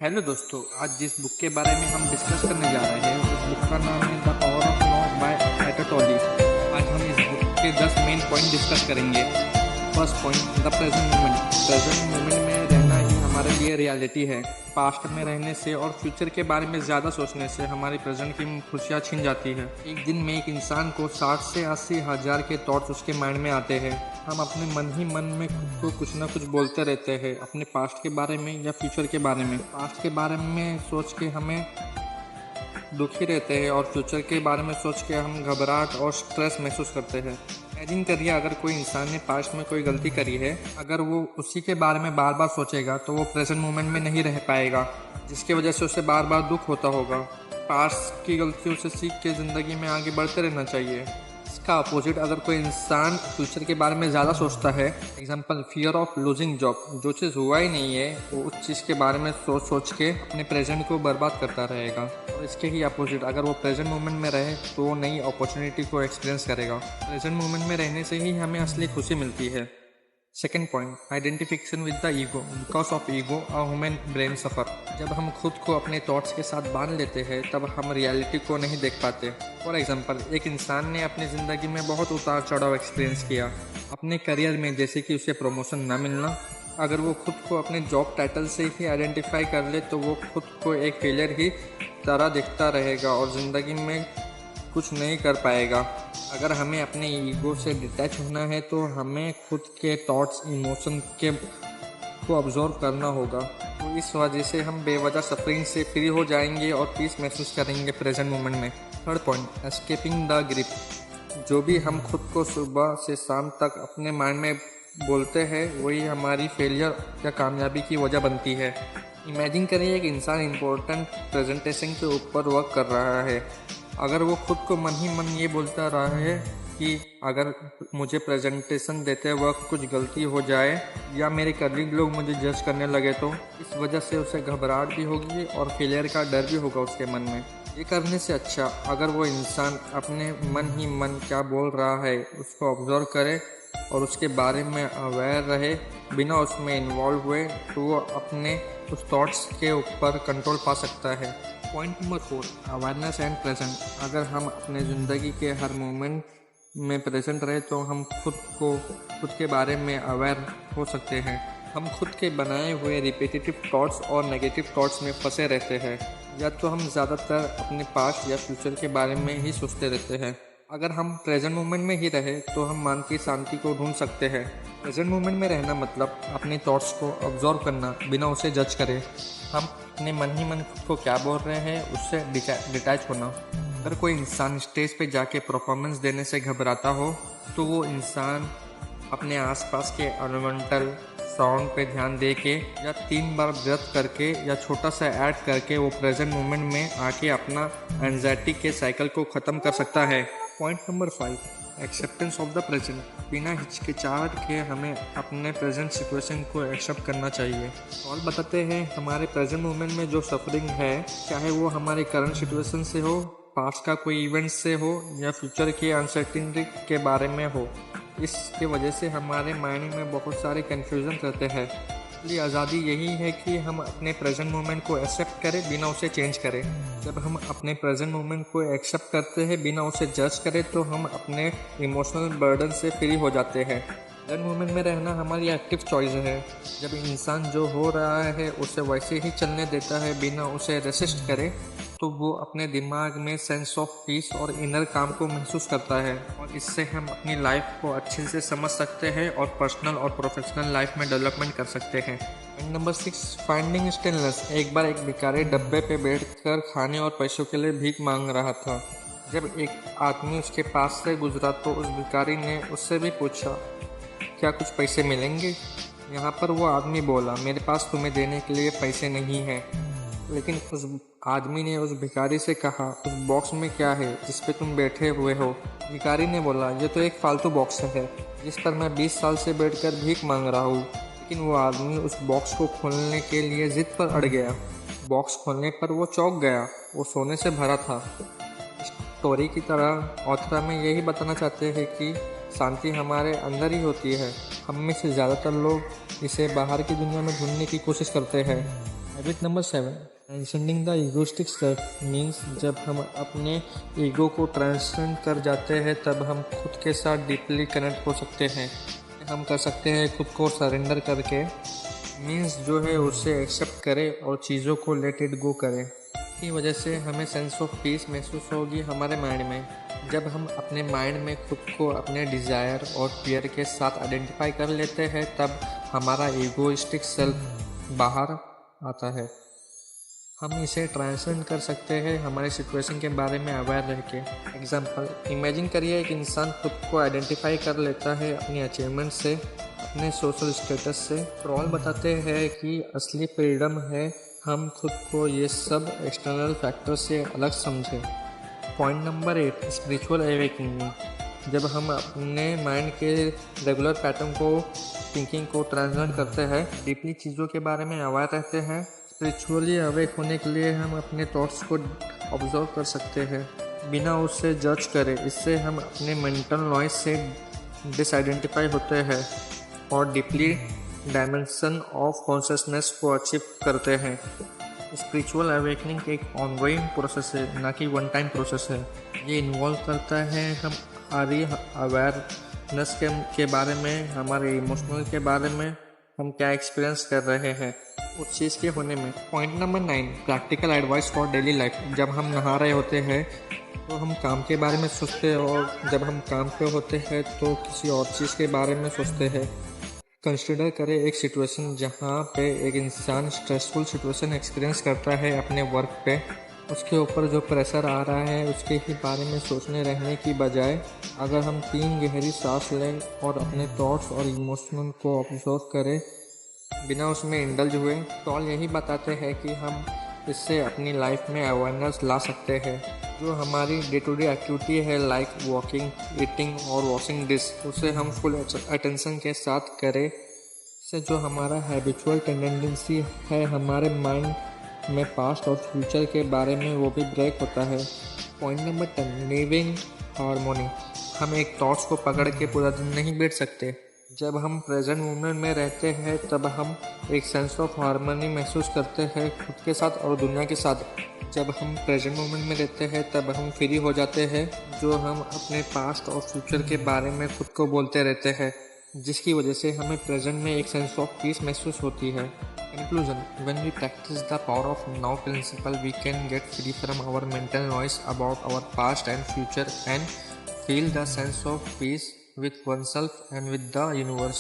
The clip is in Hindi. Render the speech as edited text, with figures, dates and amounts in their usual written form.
हेलो दोस्तों, आज जिस बुक के बारे में हम डिस्कस करने जा रहे हैं उस बुक का नाम है the power of now by Eckhart Tolle. आज हम इस बुक के 10 मेन पॉइंट डिस्कस करेंगे। First point, the present moment. Present moment में रहना ही हमारे लिए रियलिटी है। पास्ट में रहने से और फ्यूचर के बारे में ज़्यादा सोचने से हमारी प्रेजेंट की खुशियाँ छिन जाती है। एक दिन में एक इंसान को 60 से 80 हज़ार के थॉट्स उसके माइंड में आते हैं। हम अपने मन ही मन में खुद को कुछ ना कुछ बोलते रहते हैं, अपने पास्ट के बारे में या फ्यूचर के बारे में। पास्ट के बारे में सोच के हमें दुखी रहते हैं और फ्यूचर के बारे में सोच के हम घबराहट और स्ट्रेस महसूस करते हैं। इमेजिन करिए, अगर कोई इंसान ने पास्ट में कोई गलती करी है, अगर वो उसी के बारे में बार बार सोचेगा तो वो प्रेजेंट मोमेंट में नहीं रह पाएगा, जिसकी वजह से उसे बार बार दुख होता होगा। पास्ट की गलतियों से सीख के ज़िंदगी में आगे बढ़ते रहना चाहिए। इसका अपोजिट, अगर कोई इंसान फ्यूचर के बारे में ज़्यादा सोचता है, example fear of losing job, जो चीज़ हुआ ही नहीं है वो उस चीज़ के बारे में सोच सोच के अपने प्रेजेंट को बर्बाद करता रहेगा। और इसके ही अपोजिट, अगर वो प्रेजेंट मोमेंट में रहे तो वो नई अपॉर्चुनिटी को एक्सपीरियंस करेगा। प्रेजेंट मोमेंट में रहने से ही हमें असली खुशी मिलती है। Second point, identification with the ego. Because of ego a human brain suffer. जब हम खुद को अपने थॉट्स के साथ बांध लेते हैं तब हम रियलिटी को नहीं देख पाते। फॉर एग्जांपल, एक इंसान ने अपनी ज़िंदगी में बहुत उतार चढ़ाव एक्सपीरियंस किया अपने करियर में, जैसे कि उसे प्रमोशन ना मिलना। अगर वो खुद को अपने जॉब टाइटल से ही आइडेंटिफाई कर ले तो वो खुद को एक फेलियर ही तरह दिखता रहेगा और ज़िंदगी में कुछ नहीं कर पाएगा। अगर हमें अपने ईगो से डिटैच होना है तो हमें खुद के थॉट्स, इमोशन के को ऑब्जर्व करना होगा। तो इस वजह से हम बेवजह सफरिंग से फ्री हो जाएंगे और पीस महसूस करेंगे प्रेजेंट मोमेंट में। Third point, escaping the grip. जो भी हम खुद को सुबह से शाम तक अपने माइंड में बोलते हैं वही हमारी फेलियर या कामयाबी की वजह बनती है। इमेजिन करिए, एक इंसान इम्पोर्टेंट प्रेजेंटेशन के ऊपर वर्क कर रहा है। अगर वो खुद को मन ही मन ये बोलता रहा है कि अगर मुझे प्रेजेंटेशन देते वक्त कुछ गलती हो जाए या मेरे कलीग लोग मुझे जज करने लगे तो इस वजह से उसे घबराहट भी होगी और फेलियर का डर भी होगा उसके मन में। ये करने से अच्छा अगर वो इंसान अपने मन ही मन क्या बोल रहा है उसको ऑब्जर्व करे और उसके बारे में अवेयर रहे बिना उसमें इन्वॉल्व हुए, तो वो अपने उस थॉट्स के ऊपर कंट्रोल पा सकता है। Point number 4, awareness and present. अगर हम अपने ज़िंदगी के हर मोमेंट में प्रेजेंट रहे तो हम खुद के बारे में अवेयर हो सकते हैं। हम खुद के बनाए हुए रिपीटेटिव थॉट्स और नेगेटिव थॉट्स में फंसे रहते हैं, या तो हम ज़्यादातर अपने पास्ट या फ्यूचर के बारे में ही सोचते रहते हैं। अगर हम प्रेजेंट मोमेंट में ही रहे तो हम मन की शांति को ढूंढ सकते हैं। प्रेजेंट मोमेंट में रहना मतलब अपने थॉट्स को ऑब्जर्व करना बिना उसे जज करे। हम अपने मन ही मन खुद को क्या बोल रहे हैं उससे डिटैच होना। अगर कोई इंसान स्टेज पे जाके परफॉर्मेंस देने से घबराता हो तो वो इंसान अपने आसपास के एनवायरमेंटल साउंड पे ध्यान दे के या 3 बार ब्रेथ करके या छोटा सा ऐड करके वो प्रेजेंट मोमेंट में आके अपना एंजाइटी के साइकिल को ख़त्म कर सकता है। Point number 5, acceptance of the present. बिना हिचकिचाहट के हमें अपने प्रेजेंट सिचुएशन को एक्सेप्ट करना चाहिए। और बताते हैं, हमारे प्रेजेंट मोमेंट में जो सफरिंग है, चाहे वो हमारे करंट सिचुएशन से हो, पास्ट का कोई इवेंट से हो या फ्यूचर के अनसर्टेनिटी के बारे में हो, इसके वजह से हमारे माइंड में बहुत सारे कन्फ्यूजन रहते हैं। इसलिए आज़ादी यही है कि हम अपने प्रेजेंट मोमेंट को एक्सेप्ट करें बिना उसे चेंज करें। जब हम अपने प्रेजेंट मोमेंट को एक्सेप्ट करते हैं बिना उसे जज करें तो हम अपने इमोशनल बर्डन से फ्री हो जाते हैं। प्रेजेंट मोमेंट में रहना हमारी एक्टिव चॉइस है। जब इंसान जो हो रहा है उसे वैसे ही चलने देता है बिना उसे रेसिस्ट करे तो वो अपने दिमाग में सेंस ऑफ पीस और इनर काम को महसूस करता है और इससे हम अपनी लाइफ को अच्छे से समझ सकते हैं और पर्सनल और प्रोफेशनल लाइफ में डेवलपमेंट कर सकते हैं। Point number 6, finding stillness. एक बार एक भिखारी डब्बे पे बैठकर खाने और पैसों के लिए भीख मांग रहा था। जब एक आदमी उसके पास से गुजरा तो उस भिखारी ने उससे भी पूछा, क्या कुछ पैसे मिलेंगे? यहाँ पर वो आदमी बोला, मेरे पास तुम्हें देने के लिए पैसे नहीं हैं। लेकिन उस आदमी ने उस भिखारी से कहा, उस बॉक्स में क्या है जिस पे तुम बैठे हुए हो? भिखारी ने बोला, ये तो एक फालतू बॉक्स है जिस पर मैं 20 साल से बैठकर भीख मांग रहा हूँ। लेकिन वो आदमी उस बॉक्स को खोलने के लिए जिद पर अड़ गया। बॉक्स खोलने पर वो चौंक गया, वो सोने से भरा था। स्टोरी की तरह ऑथर हमें यही बताना चाहते हैं कि शांति हमारे अंदर ही होती है। हम में से ज़्यादातर लोग इसे बाहर की दुनिया में ढूंढने की कोशिश करते हैं। Habit number 7, transcending the egoistic self means जब हम अपने ईगो को ट्रांसेंड कर जाते हैं तब हम खुद के साथ डीपली कनेक्ट हो सकते हैं। हम कर सकते हैं खुद को सरेंडर करके, मीन्स जो है उसे एक्सेप्ट करें और चीज़ों को लेट इट गो करें। की वजह से हमें सेंस ऑफ पीस महसूस होगी हमारे माइंड में। जब हम अपने माइंड में खुद को अपने डिज़ायर और फियर के साथ आइडेंटिफाई कर लेते हैं तब हमारा ईगोइस्टिक सेल्फ बाहर आता है। हम इसे ट्रांसेंड कर सकते हैं हमारे सिचुएशन के बारे में अवेयर रह के। एग्जाम्पल, इमेजिन करिए एक इंसान खुद को आइडेंटिफाई कर लेता है अपनी अचीवमेंट से, अपने सोशल स्टेटस से। ट्रोल बताते हैं कि असली फ्रीडम है हम खुद को ये सब एक्सटर्नल फैक्टर से अलग समझें। Point number 8, spiritual awakening. जब हम अपने माइंड के रेगुलर पैटर्न को, थिंकिंग को ट्रांसलेट करते हैं, डीपली चीज़ों के बारे में अवेयर रहते हैं, स्पिरिचुअली अवेक होने के लिए हम अपने थॉट्स को ऑब्जर्व कर सकते हैं बिना उससे जज करे। इससे हम अपने मेंटल नॉइज से डिसआइडेंटिफाई होते हैं और डीपली डायमेंशन ऑफ कॉन्शियसनेस को अचीव करते हैं। स्पिरिचुअल अवेकनिंग एक ऑनगोइंग प्रोसेस है, ना कि वन टाइम प्रोसेस है। ये इन्वॉल्व करता है हम हमारी अवेयरनेस के बारे में, हमारे इमोशनल के बारे में, हम क्या एक्सपीरियंस कर रहे हैं उस चीज़ के होने में। Point number 9, practical advice for daily life. जब हम नहा रहे होते हैं तो हम काम के बारे में सोचते हैं और जब हम काम पे होते हैं तो किसी और चीज़ के बारे में सोचते हैं। कंसिडर करें एक सिचुएशन जहाँ पे एक इंसान स्ट्रेसफुल सिचुएशन एक्सपीरियंस करता है अपने वर्क पे। उसके ऊपर जो प्रेशर आ रहा है उसके ही बारे में सोचने रहने की बजाय अगर हम 3 गहरी सांस लें और अपने थॉट्स और इमोशनल को ऑब्जर्व करें बिना उसमें इंडल्ज हुए, तो यही बताते हैं कि हम इससे अपनी लाइफ में अवेयरनेस ला सकते हैं। जो हमारी डे टू डे एक्टिविटी है लाइक वॉकिंग, ईटिंग और वॉशिंग डिश, उसे हम फुल अटेंशन के साथ करें। इससे जो हमारा हैबिचुअल टेंडेंसी है हमारे माइंड में पास्ट और फ्यूचर के बारे में, वो भी ब्रेक होता है। Point number 10, living harmony. हम एक थॉट्स को पकड़ के पूरा दिन नहीं बैठ सकते। जब हम प्रेजेंट मोमेंट में रहते हैं तब हम एक सेंस ऑफ हार्मनी महसूस करते हैं खुद के साथ और दुनिया के साथ। जब हम प्रेजेंट मोमेंट में रहते हैं तब हम फ्री हो जाते हैं, जो हम अपने पास्ट और फ्यूचर के बारे में खुद को बोलते रहते हैं, जिसकी वजह से हमें प्रेजेंट में एक सेंस ऑफ पीस महसूस होती है। Conclusion, when we practice the power of now principle, we can get free from our mental noise about our past and future and feel the sense of peace with oneself and with the universe.